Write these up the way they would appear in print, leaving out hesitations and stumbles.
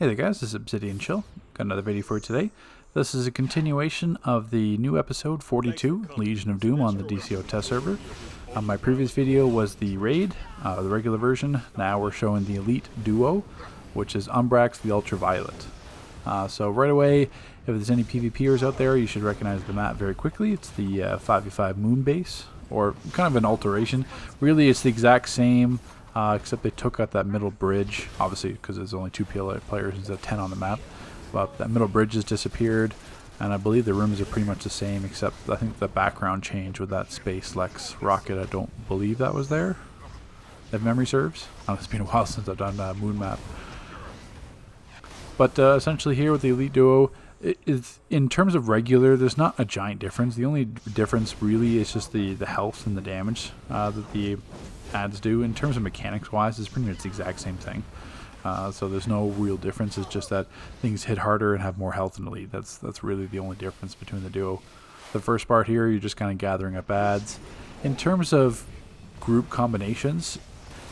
Hey there guys, this is Obsidian Chill. Got another video for you today. This is a continuation of the new episode 42, Legion of Doom on the DCUO test server. My previous video was the raid, the regular version. Now we're showing the Elite Duo, which is Umbrax the Ultraviolet. So right away, if there's any PvPers out there, you should recognize the map very quickly. It's the 5v5 moon base, or kind of an alteration. Really, it's the exact same, except they took out that middle bridge, obviously because there's only 2 PLA players instead of 10 on the map. But that middle bridge has disappeared, and I believe the rooms are pretty much the same, except I think the background changed with that Space Lex rocket. I don't believe that was there, if memory serves. It's been a while since I've done Moon Map. But essentially here with the Elite Duo, in terms of regular, there's not a giant difference. The only difference really is just the health and the damage that the adds do. In terms of mechanics wise, it's pretty much the exact same thing. So there's no real difference. It's just that things hit harder and have more health in Elite. That's really the only difference between the duo. The first part here, you're just kind of gathering up adds. In terms of group combinations,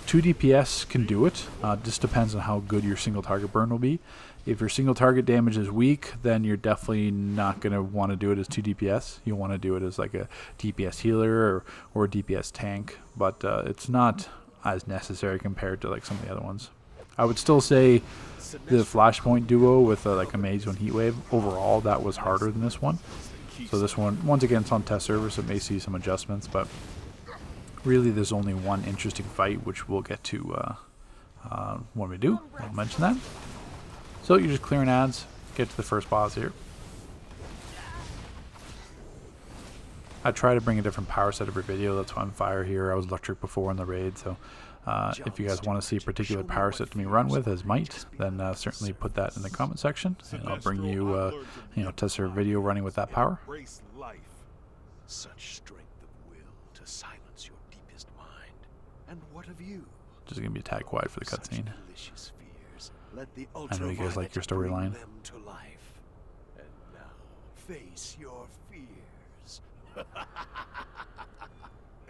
2 DPS can do it. Just depends on how good your single target burn will be. If your single target damage is weak, then you're definitely not going to want to do it as 2 DPS. You'll want to do it as like a DPS healer or a DPS tank, but it's not as necessary compared to like some of the other ones. I would still say the Flashpoint duo with like a Maze and Heatwave, overall that was harder than this one. So this one, once again, it's on test server, so it may see some adjustments, but really there's only one interesting fight, which we'll get to when we do. I'll mention that. So you're just clearing ads, get to the first boss here. I try to bring a different power set every video. That's why I'm fire here. I was electric before in the raid, so if you guys want to see a particular power set to me run with as might, then certainly put that in the comment section, and I'll bring you test server video running with that power. Such strength of will to silence your deepest mind. And what of you? Just gonna be a tad quiet for the cutscene. Let the I know you guys like your storyline. To life. And now face your fears.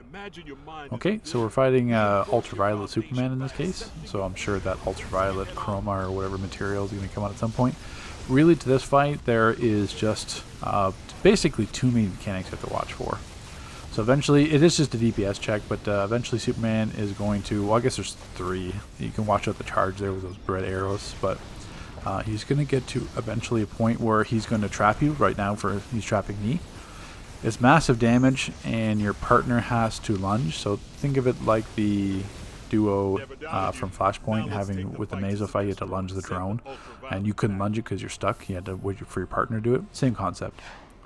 Imagine your mind. Okay, so we're fighting Ultraviolet Superman in this case. So I'm sure that Ultraviolet Chroma or whatever material is going to come out at some point. Really, to this fight, there is just basically 2 main mechanics you have to watch for. So eventually, it is just a DPS check, but eventually Superman is going to, well, I guess there's 3. You can watch out the charge there with those red arrows, but he's going to get to eventually a point where he's going to trap you. Right now, he's trapping me. It's massive damage, and your partner has to lunge. So think of it like the duo from Flashpoint, having with the Meso fight, you had to lunge the drone, and you couldn't lunge it because you're stuck. You had to wait for your partner to do it. Same concept.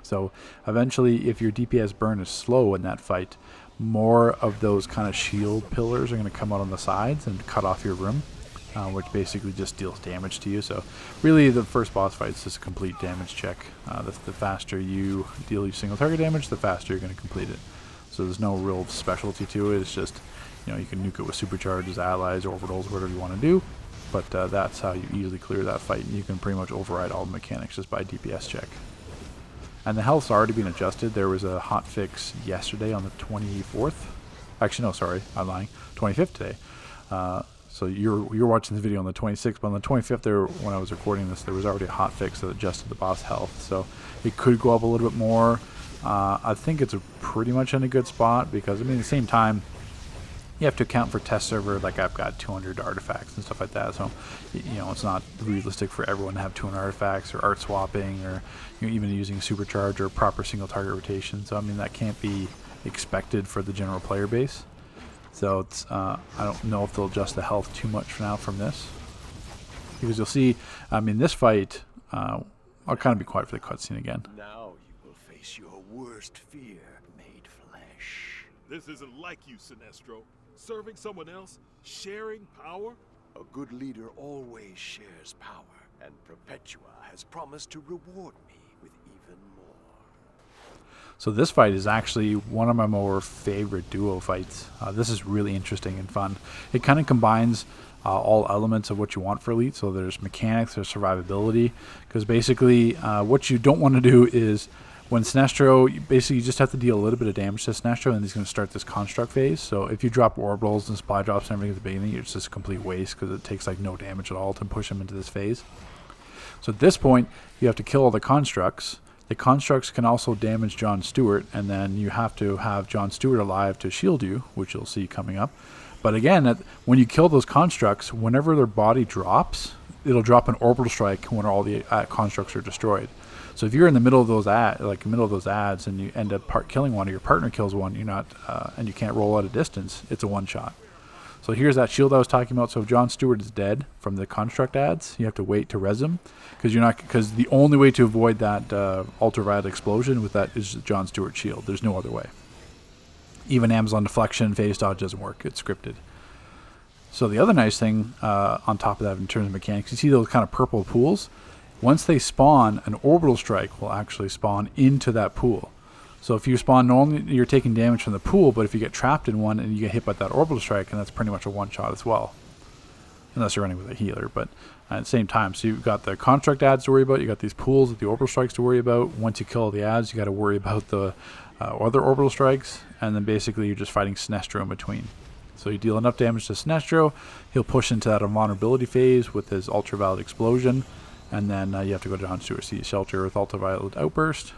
So eventually, if your DPS burn is slow in that fight, more of those kind of shield pillars are going to come out on the sides and cut off your room, which basically just deals damage to you. So really, the first boss fight is just a complete damage check. The faster you deal your single target damage, the faster you're going to complete it. So there's no real specialty to it. It's just, you can nuke it with supercharges, allies, orbitals, whatever you want to do. But that's how you easily clear that fight. And you can pretty much override all the mechanics just by DPS check. And the health's already been adjusted. There was a hot fix yesterday on the 24th. Actually, no, sorry, I'm lying. 25th today. So you're watching this video on the 26th, but on the 25th, there, when I was recording this, there was already a hot fix that adjusted the boss health. So it could go up a little bit more. I think it's pretty much in a good spot because, I mean, at the same time, you have to account for test server. Like, I've got 200 artifacts and stuff like that, so it's not realistic for everyone to have 200 artifacts or art swapping or even using supercharge or proper single target rotation. So I mean, that can't be expected for the general player base. So it's I don't know if they'll adjust the health too much for now from this, because you'll see, I mean, this fight, I'll kind of be quiet for the cutscene again. Now you will face your worst fear made flesh. This isn't like you, Sinestro. Serving someone else, sharing power. A good leader always shares power, and Perpetua has promised to reward me with even more. So this fight is actually one of my more favorite duo fights. This is really interesting and fun. It kind of combines all elements of what you want for Elite. So there's mechanics, there's survivability, because basically what you don't want to do is, When Sinestro, basically you just have to deal a little bit of damage to Sinestro, and he's going to start this construct phase. So if you drop orbitals and supply drops and everything at the beginning, it's just a complete waste because it takes like no damage at all to push him into this phase. So at this point, you have to kill all the constructs. The constructs can also damage John Stewart, and then you have to have John Stewart alive to shield you, which you'll see coming up. But again, when you kill those constructs, whenever their body drops, it'll drop an orbital strike when all the constructs are destroyed. So if you're in the middle of those ads, and you end up killing one, or your partner kills one, you're not, and you can't roll out a distance, it's a one shot. So here's that shield I was talking about. So if John Stewart is dead from the construct ads, you have to wait to res him, because the only way to avoid that ultraviolet explosion with that is John Stewart shield. There's no other way. Even Amazon deflection, phase dodge doesn't work. It's scripted. So the other nice thing on top of that in terms of mechanics, you see those kind of purple pools? Once they spawn, an orbital strike will actually spawn into that pool. So if you spawn, normally you're taking damage from the pool, but if you get trapped in one and you get hit by that orbital strike, and that's pretty much a one-shot as well. Unless you're running with a healer, but at the same time. So you've got the construct ads to worry about, you got these pools with the orbital strikes to worry about. Once you kill the ads, you got to worry about the other orbital strikes, and then basically you're just fighting Sinestro in between. So you deal enough damage to Sinestro, he'll push into that invulnerability phase with his ultraviolet explosion, and then you have to go to John Stewart Sea Shelter with ultraviolet outburst,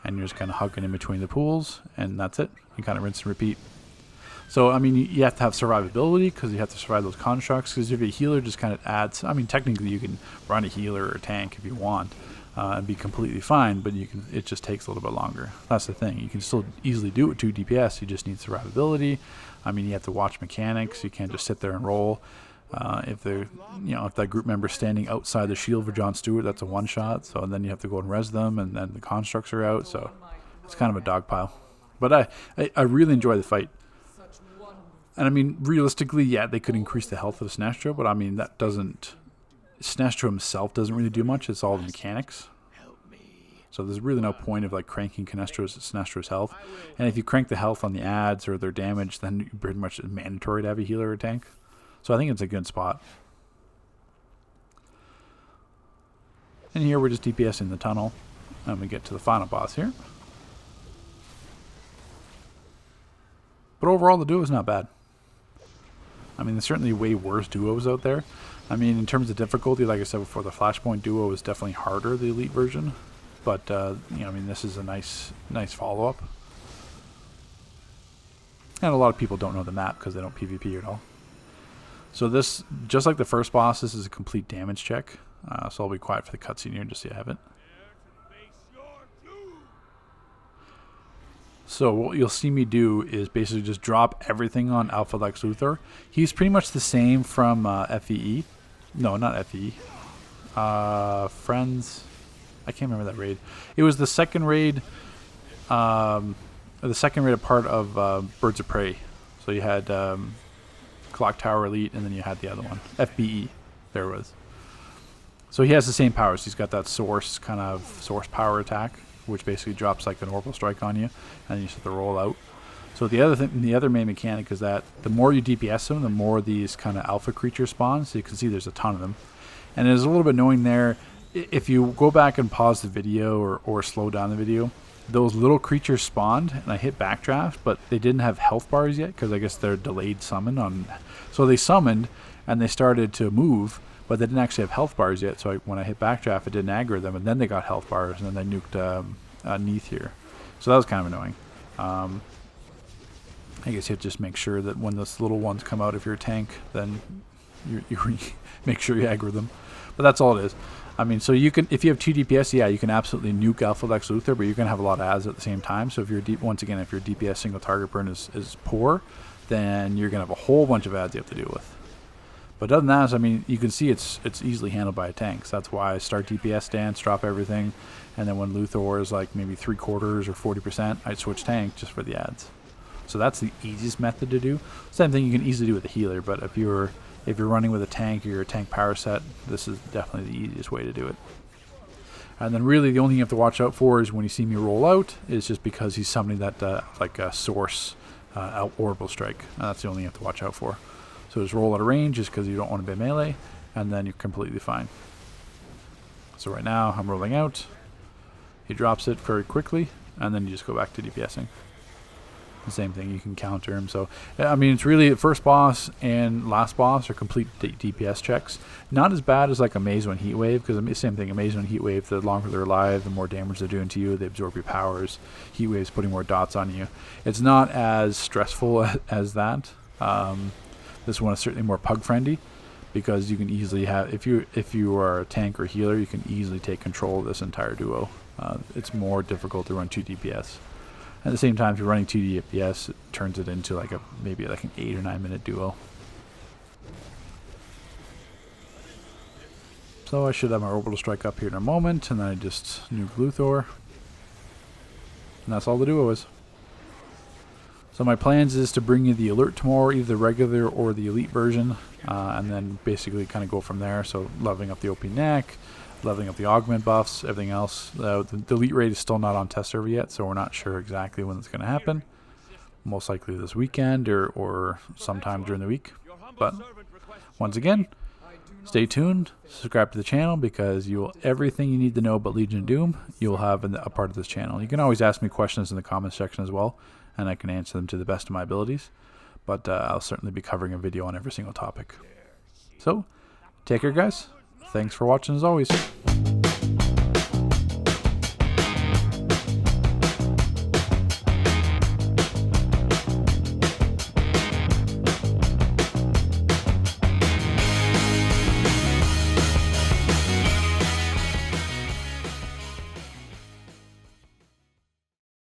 and you're just kind of hugging in between the pools, and that's it. You kind of rinse and repeat. So, I mean, you have to have survivability, because you have to survive those constructs, because if you're a healer, just kind of adds, I mean, technically you can run a healer or a tank if you want, and be completely fine, but it just takes a little bit longer. That's the thing. You can still easily do it with 2 DPS. You just need survivability. I mean, you have to watch mechanics. You can't just sit there and roll. If that group member's standing outside the shield for John Stewart, that's a one shot. So then you have to go and res them, and then the constructs are out. So it's kind of a dog pile. But I really enjoy the fight. And I mean, realistically, yeah, they could increase the health of Sinestro, but I mean, Sinestro himself doesn't really do much. It's all the mechanics. So there's really no point of like cranking Sinestro's health. And if you crank the health on the ads or their damage, then pretty much it's mandatory to have a healer or a tank. So I think it's a good spot. And here we're just DPSing the tunnel, and we get to the final boss here. But overall, the duo is not bad. I mean, there's certainly way worse duos out there. I mean, in terms of difficulty, like I said before, the Flashpoint duo is definitely harder, the Elite version. But, I mean, this is a nice follow-up. And a lot of people don't know the map because they don't PvP at all. So this, just like the first boss, this is a complete damage check. So I'll be quiet for the cutscene here just so you have it. So what you'll see me do is basically just drop everything on Alpha Lex Luthor. He's pretty much the same from FEE. No, not FEE. Friends. I can't remember that raid. It was the second raid. The second raid part of Birds of Prey. So you had Clock Tower Elite, and then you had the other one, FBE. There it was. So he has the same powers. He's got that source power attack, which basically drops like an orbital strike on you, and you just have to roll out. So the other main mechanic is that the more you DPS them, the more these kind of alpha creatures spawn. So you can see there's a ton of them, and there's a little bit annoying there. If you go back and pause the video or slow down the video, those little creatures spawned, and I hit backdraft, but they didn't have health bars yet because I guess they're delayed summon on. So they summoned and they started to move, but they didn't actually have health bars yet. So when I hit backdraft, it didn't aggro them, and then they got health bars, and then they nuked Neath here. So that was kind of annoying. I guess you have to just make sure that when those little ones come out, if you're a tank, then you make sure you aggro them. But that's all it is. I mean, so you can, if you have 2 DPS, yeah, you can absolutely nuke Alpha Lex Luthor, but you're going to have a lot of ads at the same time. So if you're once again, if your DPS single target burn is poor, then you're going to have a whole bunch of ads you have to deal with. But other than that, I mean, you can see it's easily handled by a tank. So that's why I start DPS stance, drop everything, and then when Luthor is like maybe 3/4 or 40%, I'd switch tank just for the ads. So that's the easiest method to do. Same thing you can easily do with a healer, but if you're running with a tank or you're a tank power set, this is definitely the easiest way to do it. And then really the only thing you have to watch out for is when you see me roll out, is just because he's summoning that like a source orbital strike. That's the only thing you have to watch out for. So just roll out of range just because you don't want to be melee, and then you're completely fine. So right now I'm rolling out. He drops it very quickly, and then you just go back to DPSing. The same thing, you can counter him. So I mean, it's really first boss and last boss are complete DPS checks. Not as bad as like a Maze One Heatwave, because same thing, a Maze One Heatwave, the longer they're alive, the more damage they're doing to you. They absorb your powers. Heatwave's putting more dots on you. It's not as stressful as that. This one is certainly more pug friendly, because you can easily have, if you are a tank or healer, you can easily take control of this entire duo. It's more difficult to run 2 DPS. At the same time, if you're running 2 DPS, it turns it into like maybe like an 8 or 9 minute duo. So I should have my orbital strike up here in a moment, and then I just nuke Luthor. And that's all the duo is. So my plans is to bring you the alert tomorrow, either the regular or the elite version, and then basically kind of go from there. So leveling up the OP neck, leveling up the augment buffs, everything else. The elite raid is still not on test server yet, so we're not sure exactly when it's going to happen. Most likely this weekend or sometime during the week. But once again, stay tuned, subscribe to the channel, because everything you need to know about Legion of Doom, you'll have a part of this channel. You can always ask me questions in the comments section as well, and I can answer them to the best of my abilities. But I'll certainly be covering a video on every single topic. So, take care guys. Thanks for watching as always.